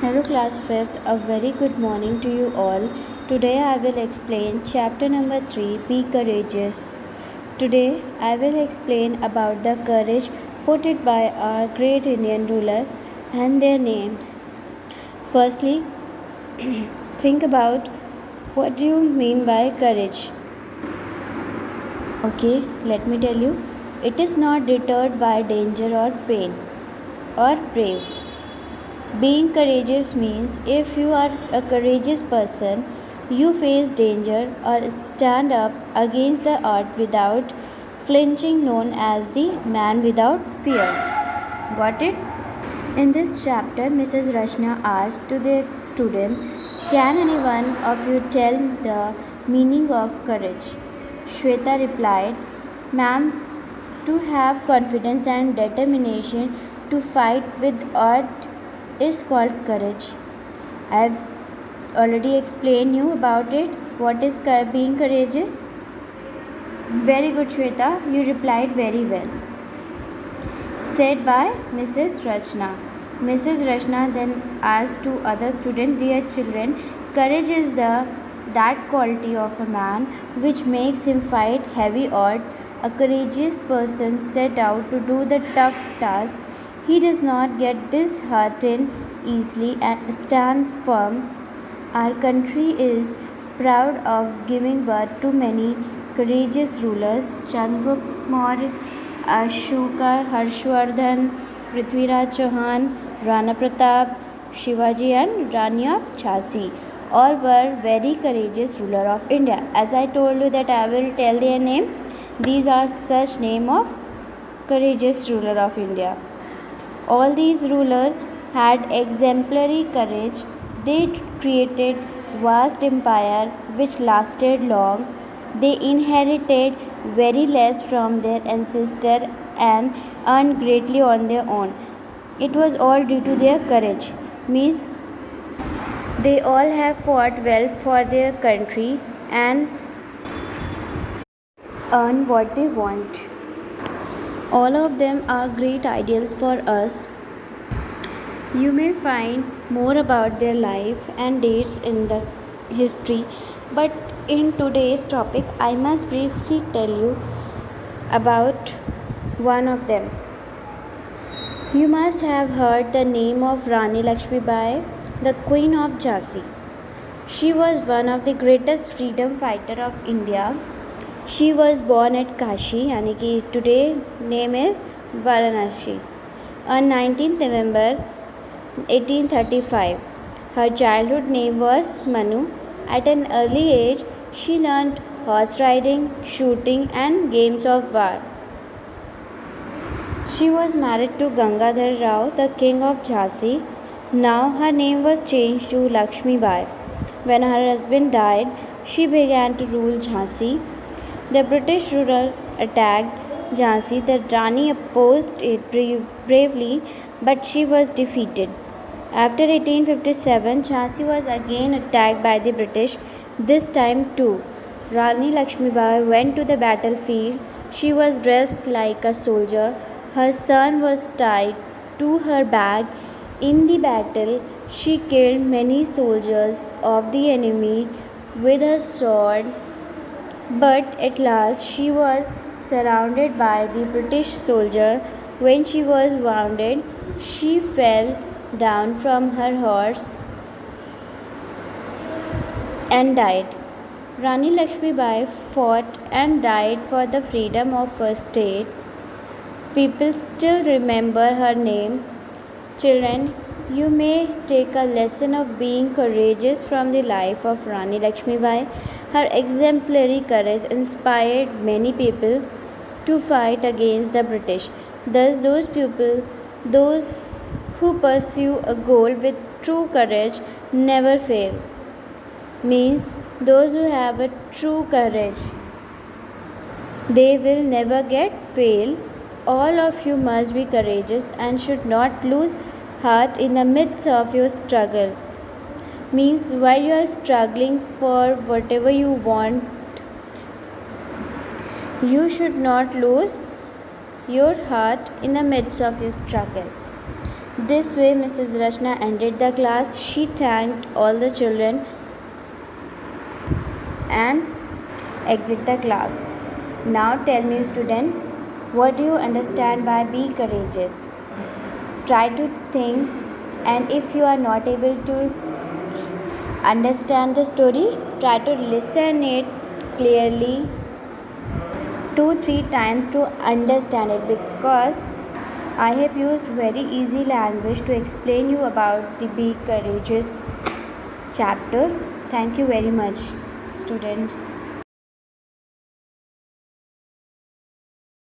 Hello class 5th, a very good morning to you all. Today I will explain chapter number 3, Be Courageous. Today I will explain about the courage put it by our great Indian ruler and their names. Firstly, think about what do you mean by courage? Okay, let me tell you. It is not deterred by danger or pain or brave. Being courageous means if you are a courageous person, you face danger or stand up against the odds without flinching, known as the man without fear. Got it? In this chapter, Mrs. Rachna asked to the student, "Can any one of you tell the meaning of courage?" Shweta replied, "Ma'am, to have confidence and determination to fight with odds is called courage." I have already explained you about it. What is being courageous? Very good, Shweta. You replied very well. Said by Mrs. Rachna. Mrs. Rachna then asked to other students, "Dear children, courage is that quality of a man which makes him fight heavy odds. A courageous person set out to do the tough task. He does not get disheartened easily and stand firm. Our country is proud of giving birth to many courageous rulers: Chandragupta Maurya, Ashoka, Harshvardhan, Prithviraj Chauhan, Rana Pratap, Shivaji and Rani of Jhansi. All were very courageous ruler of India. As I told you that I will tell their name. These are such name of courageous ruler of India. All these rulers had exemplary courage. They created vast empire which lasted long. They inherited very less from their ancestor and earned greatly on their own. It was all due to their courage. Means they all have fought well for their country and earn what they want. All of them are great ideals for us. You may find more about their life and dates in the history, but in today's topic I must briefly tell you about one of them. You must have heard the name of Rani Lakshmibai, the Queen of Jhansi. She was one of the greatest freedom fighter of India. She was born at Kashi, yani ki today name is Varanasi, on 19th November 1835. Her childhood name was Manu. At an early age, she learned horse riding, shooting, and games of war. She was married to Gangadhar Rao, the king of Jhansi. Now her name was changed to Lakshmi Bai. When her husband died, she began to rule Jhansi. The British ruler attacked Jhansi. The Rani opposed it bravely, but she was defeated. After 1857, Jhansi was again attacked by the British. This time too, Rani Lakshmibai went to the battlefield. She was dressed like a soldier. Her son was tied to her back. In the battle, she killed many soldiers of the enemy with her sword. But at last she was surrounded by the British soldier. When she was wounded, she fell down from her horse and died. Rani Lakshmibai fought and died for the freedom of her state. People still remember her name. Children, you may take a lesson of being courageous from the life of Rani Lakshmibai. Her exemplary courage inspired many people to fight against the British. Thus, those who pursue a goal with true courage never fail. Means those who have a true courage, they will never get fail. All of you must be courageous and should not lose heart in the midst of your struggle. Means while you are struggling for whatever you want, you should not lose your heart in the midst of your struggle. This way, Mrs. Rachna ended the class. She thanked all the children and exit the class. Now tell me, student, what do you understand by be courageous? Try to think, and if you are not able to understand the story, try to listen it clearly 2-3 times to understand it, because I have used very easy language to explain you about the Be Courageous chapter. Thank you very much, students.